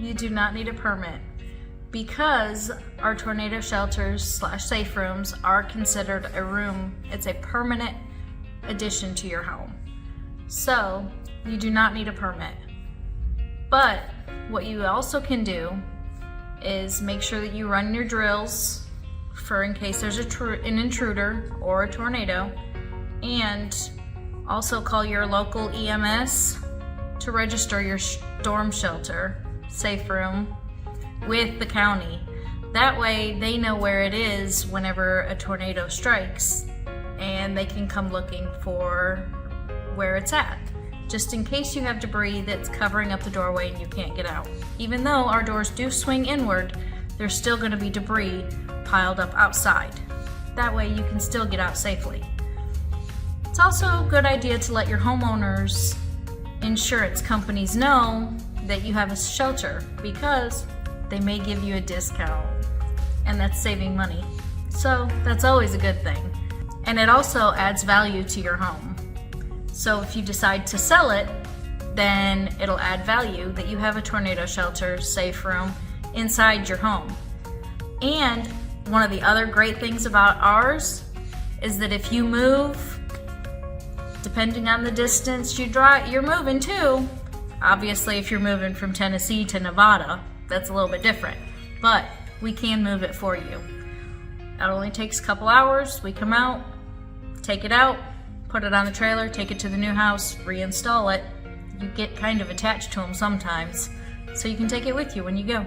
you do not need a permit because our tornado shelters / safe rooms are considered a room. It's a permanent addition to your home. So you do not need a permit. But what you also can do is make sure that you run your drills for in case there's an intruder or a tornado, and also call your local EMS to register your storm shelter safe room with the county. That way they know where it is whenever a tornado strikes, and they can come looking for where it's at, just in case you have debris that's covering up the doorway and you can't get out. Even though our doors do swing inward, there's still going to be debris piled up outside. That way you can still get out safely. It's also a good idea to let your homeowners' insurance companies know that you have a shelter, because they may give you a discount, and that's saving money. So that's always a good thing. And it also adds value to your home. So if you decide to sell it, then it'll add value that you have a tornado shelter safe room inside your home. And one of the other great things about ours is that if you move, depending on the distance you're moving to, obviously if you're moving from Tennessee to Nevada, that's a little bit different, but we can move it for you. It only takes a couple hours. We come out, take it out, put it on the trailer, take it to the new house, reinstall it. You get kind of attached to them sometimes, so you can take it with you when you go.